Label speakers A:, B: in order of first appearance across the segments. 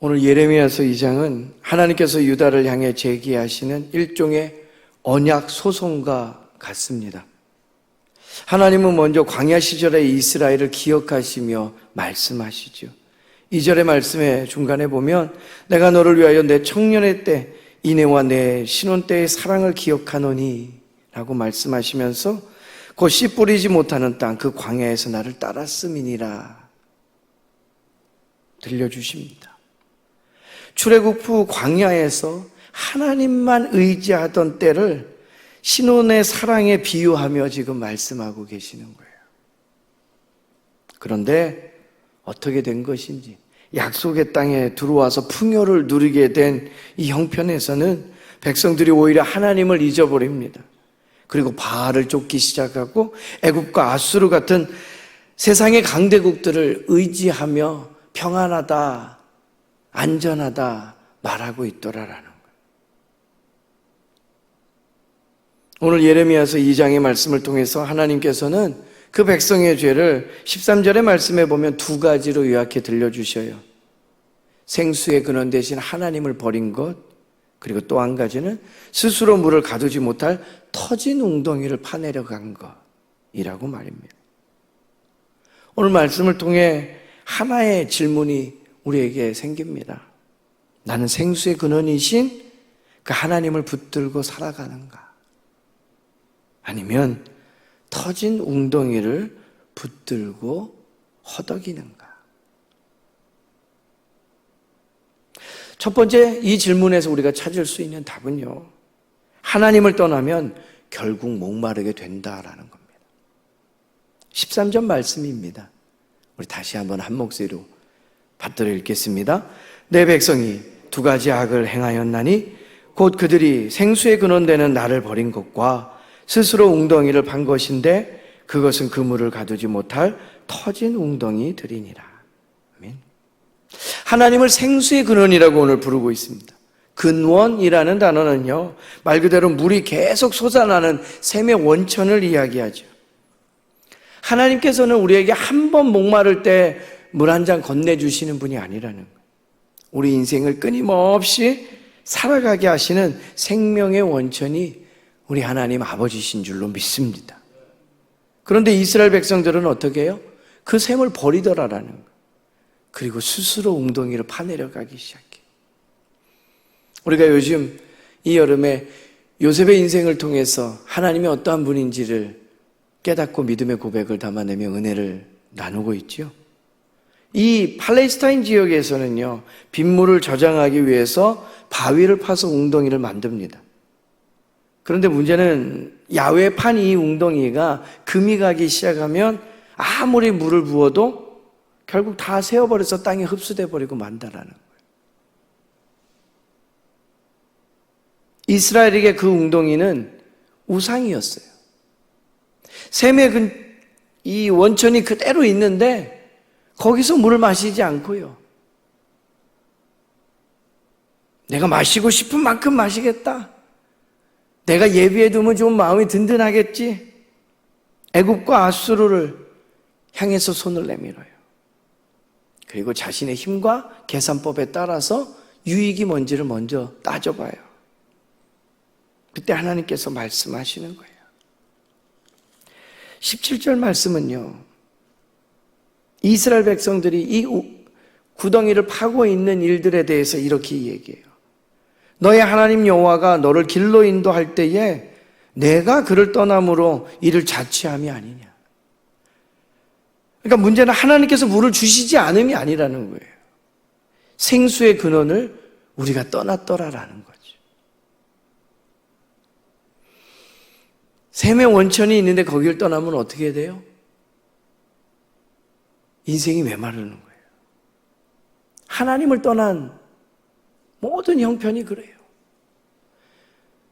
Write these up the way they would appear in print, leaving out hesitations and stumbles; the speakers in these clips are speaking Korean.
A: 오늘 예레미야서 2장은 하나님께서 유다를 향해 제기하시는 일종의 언약 소송과 같습니다. 하나님은 먼저 광야 시절의 이스라엘을 기억하시며 말씀하시죠. 2절의 말씀의 중간에 보면 내가 너를 위하여 내 청년의 때 이내와 내 신혼 때의 사랑을 기억하노니 라고 말씀하시면서 곧 씨 뿌리지 못하는 땅 그 광야에서 나를 따랐음이니라 들려주십니다. 출애굽 후 광야에서 하나님만 의지하던 때를 신혼의 사랑에 비유하며 지금 말씀하고 계시는 거예요. 그런데 어떻게 된 것인지, 약속의 땅에 들어와서 풍요를 누리게 된 이 형편에서는 백성들이 오히려 하나님을 잊어버립니다. 그리고 바알을 쫓기 시작하고 애굽과 아수르 같은 세상의 강대국들을 의지하며 평안하다, 안전하다 말하고 있더라라는 거예요. 오늘 예레미야서 2장의 말씀을 통해서 하나님께서는 그 백성의 죄를 13절의 말씀에 보면 두 가지로 요약해 들려주셔요. 생수의 근원 대신 하나님을 버린 것, 그리고 또 한 가지는 스스로 물을 가두지 못할 터진 웅덩이를 파내려 간 것이라고 말입니다. 오늘 말씀을 통해 하나의 질문이 우리에게 생깁니다. 나는 생수의 근원이신 그 하나님을 붙들고 살아가는가? 아니면 터진 웅덩이를 붙들고 허덕이는가? 첫 번째 이 질문에서 우리가 찾을 수 있는 답은요, 하나님을 떠나면 결국 목마르게 된다라는 겁니다. 13절 말씀입니다. 우리 다시 한번 한 목소리로 받들어 읽겠습니다. 내 백성이 두 가지 악을 행하였나니 곧 그들이 생수의 근원되는 나를 버린 것과 스스로 웅덩이를 판 것인데 그것은 그물을 가두지 못할 터진 웅덩이들이니라. 아멘. 하나님을 생수의 근원이라고 오늘 부르고 있습니다. 근원이라는 단어는요, 말 그대로 물이 계속 솟아나는 샘의 원천을 이야기하죠. 하나님께서는 우리에게 한 번 목마를 때 물 한 잔 건네주시는 분이 아니라는 거예요. 우리 인생을 끊임없이 살아가게 하시는 생명의 원천이 우리 하나님 아버지신 줄로 믿습니다. 그런데 이스라엘 백성들은 어떻게 해요? 그 샘을 버리더라라는 거예요. 그리고 스스로 웅덩이를 파내려 가기 시작해요. 우리가 요즘 이 여름에 요셉의 인생을 통해서 하나님이 어떠한 분인지를 깨닫고 믿음의 고백을 담아내며 은혜를 나누고 있죠. 이 팔레스타인 지역에서는요, 빗물을 저장하기 위해서 바위를 파서 웅덩이를 만듭니다. 그런데 문제는 야외에 판 이 웅덩이가 금이 가기 시작하면 아무리 물을 부어도 결국 다 새어버려서 땅에 흡수돼 버리고 만다라는 거예요. 이스라엘에게 그 웅덩이는 우상이었어요. 샘의 이 원천이 그대로 있는데 거기서 물을 마시지 않고요, 내가 마시고 싶은 만큼 마시겠다, 내가 예비해두면 좀 마음이 든든하겠지, 애굽과 아수르를 향해서 손을 내밀어요. 그리고 자신의 힘과 계산법에 따라서 유익이 뭔지를 먼저 따져봐요. 그때 하나님께서 말씀하시는 거예요. 17절 말씀은요, 이스라엘 백성들이 이 구덩이를 파고 있는 일들에 대해서 이렇게 얘기해요. 너의 하나님 여호와가 너를 길로 인도할 때에 내가 그를 떠남으로 이를 자취함이 아니냐. 그러니까 문제는 하나님께서 물을 주시지 않음이 아니라는 거예요. 생수의 근원을 우리가 떠났더라라는 거죠. 샘의 원천이 있는데 거기를 떠나면 어떻게 돼요? 인생이 메마르는 거예요. 하나님을 떠난 모든 형편이 그래요.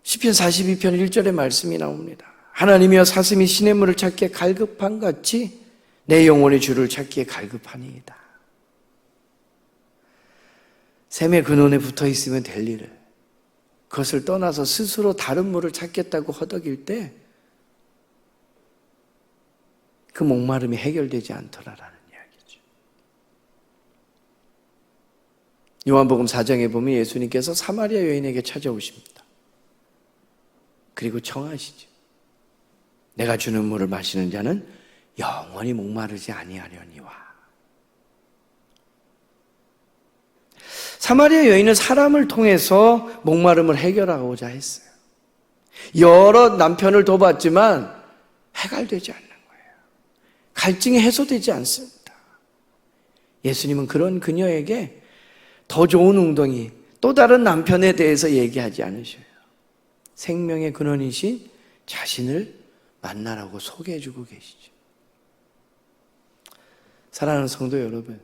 A: 시편 42편 1절의 말씀이 나옵니다. 하나님이여 사슴이 시냇물을 찾기에 갈급한 같이 내 영혼이 주를 찾기에 갈급하니이다. 샘의 근원에 붙어 있으면 될 일을, 그것을 떠나서 스스로 다른 물을 찾겠다고 허덕일 때 그 목마름이 해결되지 않더라라는 이야기죠. 요한복음 4장에 보면 예수님께서 사마리아 여인에게 찾아오십니다. 그리고 청하시죠. 내가 주는 물을 마시는 자는 영원히 목마르지 아니하려니와. 사마리아 여인은 사람을 통해서 목마름을 해결하고자 했어요. 여러 남편을 둬봤지만 해결되지 않는 거예요. 갈증이 해소되지 않습니다. 예수님은 그런 그녀에게 더 좋은 웅덩이, 또 다른 남편에 대해서 얘기하지 않으셔요. 생명의 근원이신 자신을 만나라고 소개해주고 계시죠. 사랑하는 성도 여러분,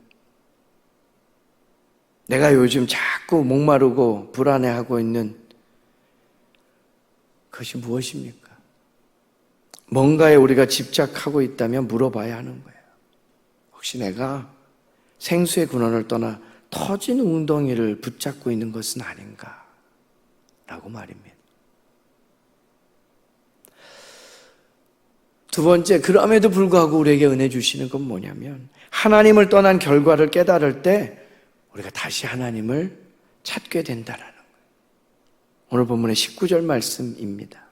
A: 내가 요즘 자꾸 목마르고 불안해하고 있는 그것이 무엇입니까? 뭔가에 우리가 집착하고 있다면 물어봐야 하는 거예요. 혹시 내가 생수의 근원을 떠나 터진 웅덩이를 붙잡고 있는 것은 아닌가? 라고 말입니다. 두 번째, 그럼에도 불구하고 우리에게 은혜 주시는 건 뭐냐면 하나님을 떠난 결과를 깨달을 때 우리가 다시 하나님을 찾게 된다라는 거예요. 오늘 본문의 19절 말씀입니다.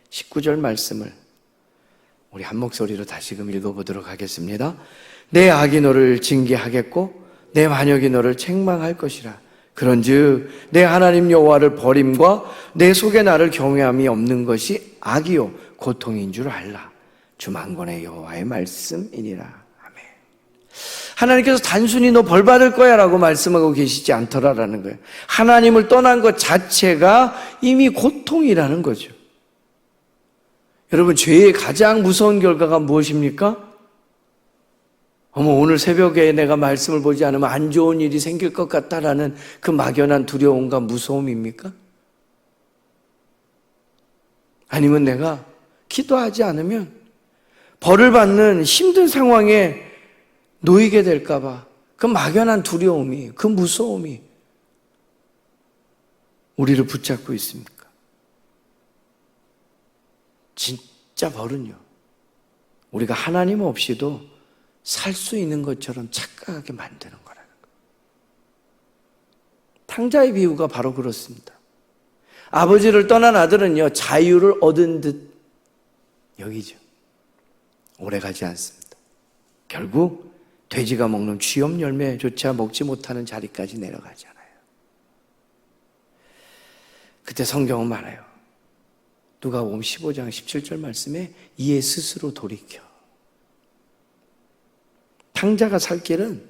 A: 19절 말씀을 우리 한 목소리로 다시금 읽어보도록 하겠습니다. 내 악이 너를 징계하겠고 내 반역이 너를 책망할 것이라. 그런즉 내 하나님 여호와를 버림과 내 속에 나를 경외함이 없는 것이 악이요 고통인 줄 알라. 주 만군의 여호와의 말씀이니라. 아멘. 하나님께서 단순히 너 벌 받을 거야 라고 말씀하고 계시지 않더라라는 거예요. 하나님을 떠난 것 자체가 이미 고통이라는 거죠. 여러분, 죄의 가장 무서운 결과가 무엇입니까? 어머, 오늘 새벽에 내가 말씀을 보지 않으면 안 좋은 일이 생길 것 같다라는 그 막연한 두려움과 무서움입니까? 아니면 내가 기도하지 않으면 벌을 받는 힘든 상황에 놓이게 될까봐 그 막연한 두려움이, 그 무서움이 우리를 붙잡고 있습니까? 진짜 벌은요, 우리가 하나님 없이도 살 수 있는 것처럼 착각하게 만드는 거라는 거예요. 탕자의 비유가 바로 그렇습니다. 아버지를 떠난 아들은요, 자유를 얻은 듯 여기죠. 오래가지 않습니다. 결국 돼지가 먹는 쥐염 열매조차 먹지 못하는 자리까지 내려가잖아요. 그때 성경은 말해요. 누가복음 15장 17절 말씀에 이에 스스로 돌이켜. 탕자가 살 길은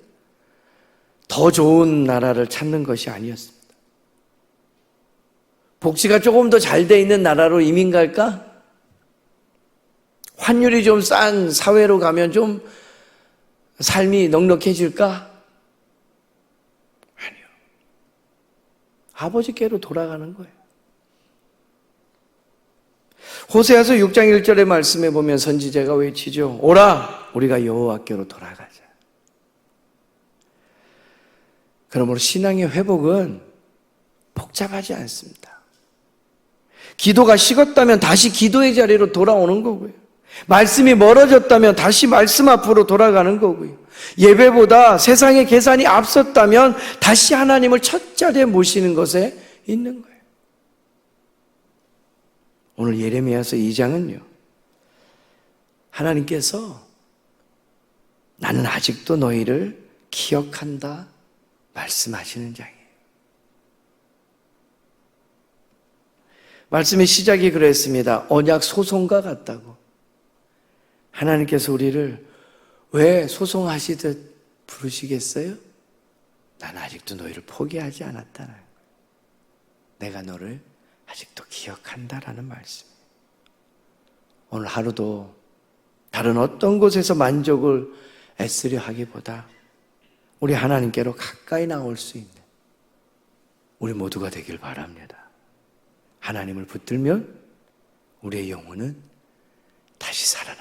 A: 더 좋은 나라를 찾는 것이 아니었습니다. 복지가 조금 더 잘 돼 있는 나라로 이민 갈까? 환율이 좀 싼 사회로 가면 좀 삶이 넉넉해질까? 아니요. 아버지께로 돌아가는 거예요. 호세아서 6장 1절의 말씀에 보면 선지자가 외치죠. 오라, 우리가 여호와께로 돌아가자. 그러므로 신앙의 회복은 복잡하지 않습니다. 기도가 식었다면 다시 기도의 자리로 돌아오는 거고요. 말씀이 멀어졌다면 다시 말씀 앞으로 돌아가는 거고요. 예배보다 세상의 계산이 앞섰다면 다시 하나님을 첫 자리에 모시는 것에 있는 거예요. 오늘 예레미야서 2장은요, 하나님께서 나는 아직도 너희를 기억한다 말씀하시는 장이에요. 말씀의 시작이 그랬습니다. 언약 소송과 같다고. 하나님께서 우리를 왜 소송하시듯 부르시겠어요? 난 아직도 너희를 포기하지 않았다는 거예요. 내가 너를 아직도 기억한다라는 말씀이에요. 오늘 하루도 다른 어떤 곳에서 만족을 애쓰려 하기보다 우리 하나님께로 가까이 나올 수 있는 우리 모두가 되길 바랍니다. 하나님을 붙들면 우리의 영혼은 다시 살아납니다.